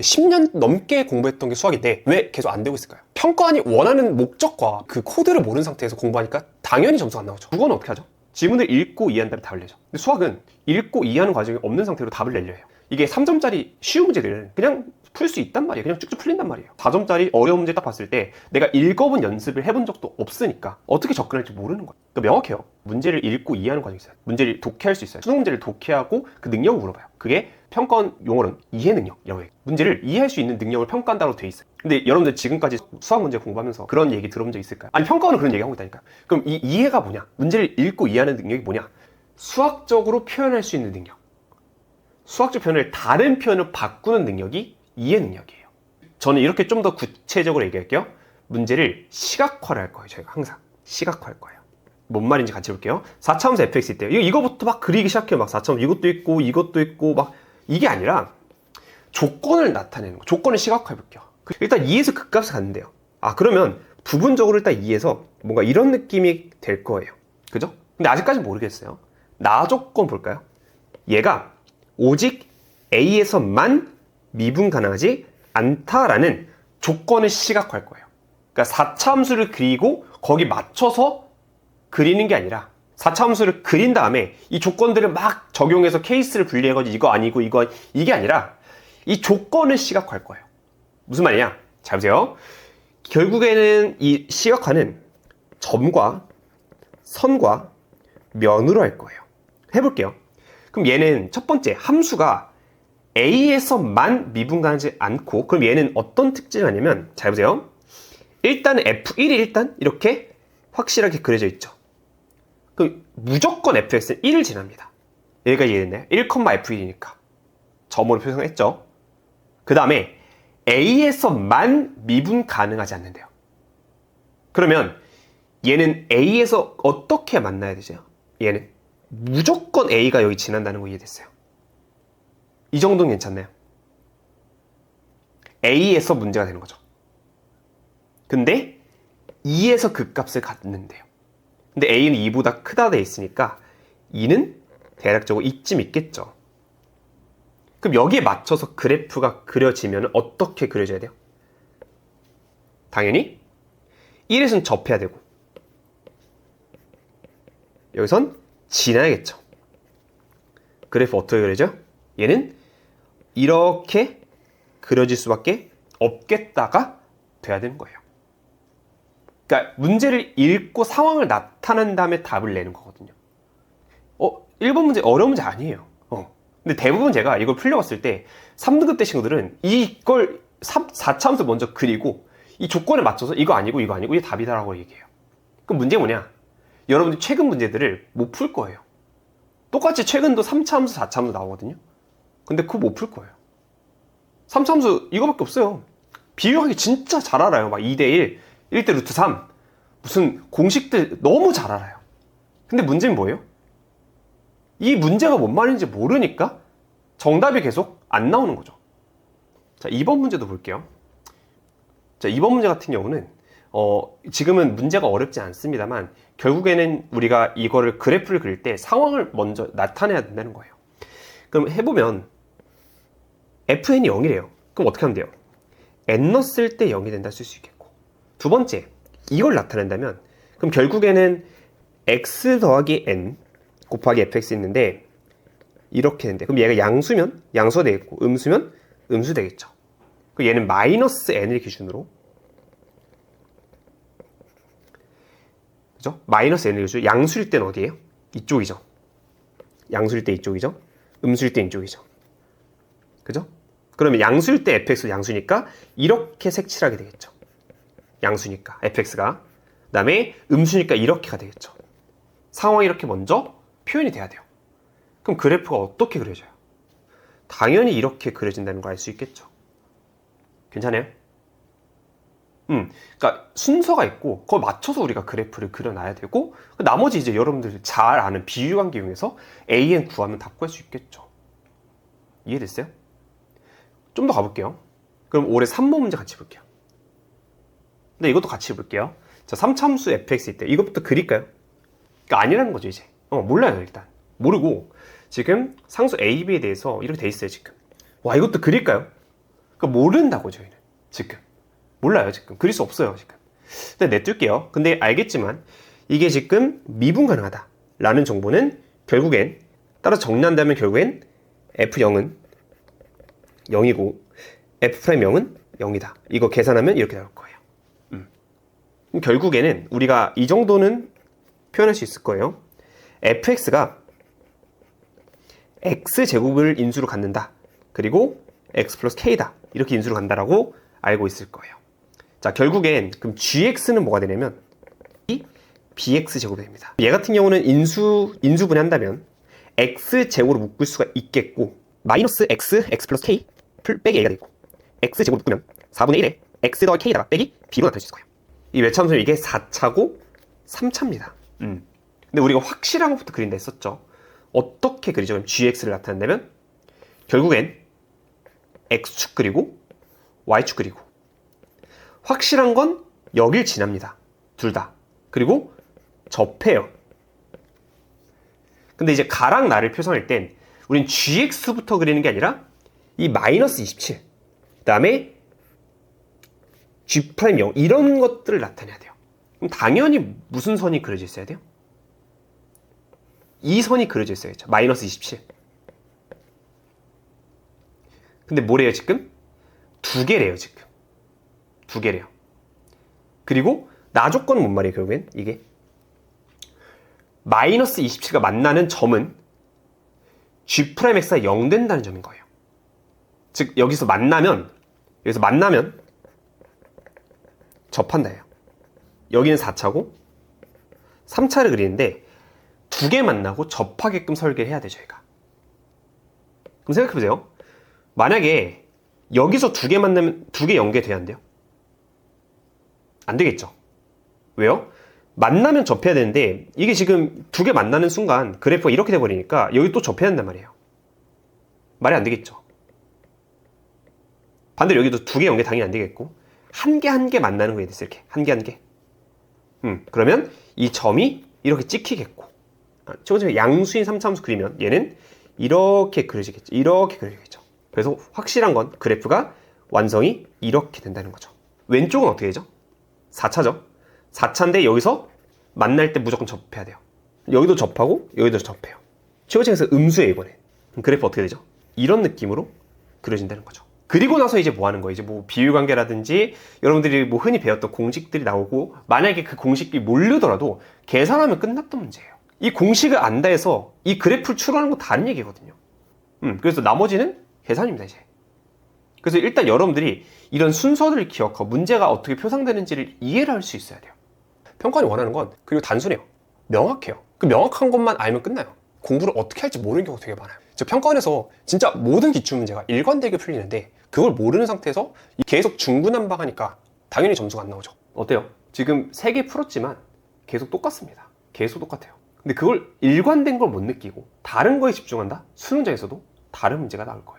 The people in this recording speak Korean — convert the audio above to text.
10년 넘게 공부했던 게 수학인데 왜 계속 안 되고 있을까요? 평가원이 원하는 목적과 그 코드를 모르는 상태에서 공부하니까 당연히 점수가 안 나오죠. 국어는 어떻게 하죠? 지문을 읽고 이해한 다음에 답을 내죠. 근데 수학은 읽고 이해하는 과정이 없는 상태로 답을 내려 해요. 이게 3점짜리 쉬운 문제들은 그냥 풀 수 있단 말이에요. 그냥 쭉쭉 풀린단 말이에요. 4점짜리 어려운 문제 딱 봤을 때 내가 읽어본 연습을 해본 적도 없으니까 어떻게 접근할지 모르는 거예요. 그러니까 명확해요. 문제를 읽고 이해하는 과정이 있어요. 문제를 독해할 수 있어요. 수능 문제를 독해하고 그 능력을 물어봐요. 그게 평가원 용어는 이해 능력이라고 해요. 문제를 이해할 수 있는 능력을 평가한다고 돼 있어요. 근데 여러분들 지금까지 수학 문제 공부하면서 그런 얘기 들어본 적 있을까요? 아니 평가원은 그런 얘기 하고 있다니까요. 그럼 이 이해가 뭐냐? 문제를 읽고 이해하는 능력이 뭐냐? 수학적으로 표현할 수 있는 능력. 수학적 표현을 다른 표현으로 바꾸는 능력이 이해 능력이에요. 저는 이렇게 좀 더 구체적으로 얘기할게요. 문제를 시각화를 할 거예요. 저희가 항상 시각화할 거예요. 뭔 말인지 같이 볼게요. 4차함수 fx 있대요. 이거부터 막 그리기 시작해요. 막 4차함수 이것도 있고 이것도 있고 막 이게 아니라 조건을 나타내는 거. 조건을 시각화해 볼게요. 일단 2에서 극값을 갖는데요. 그러면 부분적으로 일단 2에서 뭔가 이런 느낌이 될 거예요. 그죠? 근데 아직까지는 모르겠어요. 나 조건 볼까요? 얘가 오직 A에서만 미분 가능하지 않다라는 조건을 시각화할 거예요. 그러니까 4차함수를 그리고 거기 맞춰서 그리는 게 아니라 4차함수를 그린 다음에 이 조건들을 막 적용해서 케이스를 분리해가지고 이거 아니고 이거 이게 아니라 이 조건을 시각화할 거예요. 무슨 말이냐? 잘 보세요. 결국에는 이 시각화는 점과 선과 면으로 할 거예요. 해볼게요. 그럼 얘는 첫 번째 함수가 A에서만 미분 가능하지 않고, 그럼 얘는 어떤 특징이 하냐면, 잘 보세요. 일단은 F1이 일단 이렇게 확실하게 그려져 있죠. 그럼 무조건 fx는 1을 지납니다. 여기까지 이해됐나요? 1,f1이니까 점으로 표현했죠. 그 다음에 A에서만 미분 가능하지 않는데요. 그러면 얘는 A에서 어떻게 만나야 되죠? 얘는 무조건 A가 여기 지난다는 거 이해됐어요. 이 정도는 괜찮나요? A에서 문제가 되는 거죠. 근데 2에서 극값을 갖는데요. 근데 A는 2보다 크다 돼 있으니까 2는 대략적으로 이쯤 있겠죠. 그럼 여기에 맞춰서 그래프가 그려지면 어떻게 그려져야 돼요? 당연히 1에서는 접해야 되고 여기선 지나야겠죠. 그래프 어떻게 그려져? 얘는 이렇게 그려질 수밖에 없겠다가 돼야 되는 거예요. 그러니까 문제를 읽고 상황을 나타낸 다음에 답을 내는 거거든요. 1번 문제 어려운 문제 아니에요. 근데 대부분 제가 이걸 풀려봤을 때 3등급 때 친구들은 이걸 4차함수 먼저 그리고 이 조건에 맞춰서 이거 아니고 이거 아니고 이게 답이다라고 얘기해요. 그럼 문제가 뭐냐? 여러분들 최근 문제들을 못 풀 거예요. 똑같이 최근도 3차함수 4차함수 나오거든요. 근데 그거 못 풀 거예요. 3차함수 이거밖에 없어요. 비유하기 진짜 잘 알아요. 막 2대1, 1대 루트 3 무슨 공식들 너무 잘 알아요. 근데 문제는 뭐예요? 이 문제가 뭔 말인지 모르니까 정답이 계속 안 나오는 거죠. 자, 2번 문제도 볼게요. 자, 2번 문제 같은 경우는 지금은 문제가 어렵지 않습니다만 결국에는 우리가 이거를 그래프를 그릴 때 상황을 먼저 나타내야 된다는 거예요. 그럼 해보면 fn이 0이래요. 그럼 어떻게 하면 돼요? n 넣었을 때 0이 된다 쓸 수 있겠고, 두 번째 이걸 나타낸다면 그럼 결국에는 x 더하기 n 곱하기 fx 있는데 이렇게 되는데, 그럼 얘가 양수면 양수가 되겠고 음수면 음수 되겠죠. 그럼 얘는 마이너스 n을 기준으로, 그죠? 마이너스 n을 기준으로 양수일 때는 어디예요? 이쪽이죠. 양수일 때 이쪽이죠. 음수일 때 이쪽이죠. 그죠? 그러면 양수일 때 fx가 양수니까 이렇게 색칠하게 되겠죠. 양수니까 fx가. 그 다음에 음수니까 이렇게가 되겠죠. 상황이 이렇게 먼저 표현이 돼야 돼요. 그럼 그래프가 어떻게 그려져요? 당연히 이렇게 그려진다는 걸 알 수 있겠죠. 괜찮아요? 그러니까 순서가 있고 그걸 맞춰서 우리가 그래프를 그려놔야 되고, 나머지 이제 여러분들 잘 아는 비유관계 이용해서 AN 구하면 답 구할 수 있겠죠. 이해됐어요? 좀 더 가볼게요. 그럼 올해 3번 문제 같이 볼게요. 근데 이것도 같이 볼게요. 자, 3차함수 fx 있대. 이것부터 그릴까요? 그러니까 아니라는 거죠, 이제. 몰라요, 일단. 모르고 지금 상수 a, b에 대해서 이렇게 돼 있어요, 지금. 와, 이것도 그릴까요? 그러니까 모른다고 저희는 지금 몰라요. 지금 그릴 수 없어요. 지금. 근데 내둘게요. 근데 알겠지만 이게 지금 미분 가능하다 라는 정보는 결국엔 따라서 정리한다면 결국엔 F0은 0이고 F'0은 0이다. 이거 계산하면 이렇게 나올 거예요. 그럼 결국에는 우리가 이 정도는 표현할 수 있을 거예요. fx가 x제곱을 인수로 갖는다. 그리고 x 플러스 k다. 이렇게 인수로 간다라고 알고 있을 거예요. 자, 결국엔 그럼 gx는 뭐가 되냐면 이 bx제곱이 됩니다. 얘 같은 경우는 인수분해한다면 x제곱으로 묶을 수가 있겠고 마이너스 x 플러스 k 빼기 a가 되고 x제곱 묶으면 4분의 1에 x 더하기 k에다가 빼기 b로 나타낼 수 있을 거예요. 이 외참수는 이게 4차고 3차입니다. 근데 우리가 확실한 것부터 그린다 했었죠. 어떻게 그리죠? 그럼 gx를 나타낸다면 결국엔 x축 그리고 y축 그리고 확실한 건 여길 지납니다. 둘 다. 그리고 접해요. 근데 이제 가랑 나를 표현할 땐 우린 gx부터 그리는 게 아니라 이 마이너스 27 그 다음에 G'0 이런 것들을 나타내야 돼요. 그럼 당연히 무슨 선이 그려져 있어야 돼요? 이 선이 그려져 있어야죠. 마이너스 27. 근데 뭐래요 지금? 두 개래요 지금. 두 개래요. 그리고 나 조건은 뭔 말이에요 결국엔? 이게 마이너스 27과 만나는 점은 G'X가 0 된다는 점인 거예요. 즉 여기서 만나면 접한다예요. 여기는 4차고 3차를 그리는데 두 개 만나고 접하게끔 설계를 해야 돼요 저희가. 그럼 생각해보세요. 만약에 여기서 두 개 만나면 두 개 연계돼야 안 돼요? 안 되겠죠. 왜요? 만나면 접해야 되는데 이게 지금 두 개 만나는 순간 그래프가 이렇게 돼버리니까 여기 또 접해야 한단 말이에요. 말이 안 되겠죠. 반대로 여기도 두 개 연계 당연히 안 되겠고 한 개 한 개 만나는 거에 대해서 이렇게 한 개 한 개. 그러면 이 점이 이렇게 찍히겠고 최고점에 양수인 3차함수 그리면 얘는 이렇게 그려지겠죠. 이렇게 그려지겠죠. 그래서 확실한 건 그래프가 완성이 이렇게 된다는 거죠. 왼쪽은 어떻게 되죠? 4차죠. 4차인데 여기서 만날 때 무조건 접해야 돼요. 여기도 접하고 여기도 접해요. 최고점에서 음수예요 이번에. 그럼 그래프 어떻게 되죠? 이런 느낌으로 그려진다는 거죠. 그리고 나서 이제 뭐 하는 거예요? 이제 뭐 비율관계라든지 여러분들이 뭐 흔히 배웠던 공식들이 나오고 만약에 그 공식이 모르더라도 계산하면 끝났던 문제예요. 이 공식을 안다 해서 이 그래프를 추론하는 건 다른 얘기거든요. 그래서 나머지는 계산입니다 이제. 그래서 일단 여러분들이 이런 순서들을 기억하고 문제가 어떻게 표상되는지를 이해를 할 수 있어야 돼요. 평가원이 원하는 건 그리고 단순해요. 명확해요. 그 명확한 것만 알면 끝나요. 공부를 어떻게 할지 모르는 경우가 되게 많아요. 저 평가원에서 진짜 모든 기출문제가 일관되게 풀리는데 그걸 모르는 상태에서 계속 중구난방하니까 당연히 점수가 안 나오죠. 어때요? 지금 3개 풀었지만 계속 똑같습니다. 계속 똑같아요. 근데 그걸 일관된 걸 못 느끼고 다른 거에 집중한다? 수능장에서도 다른 문제가 나올 거예요.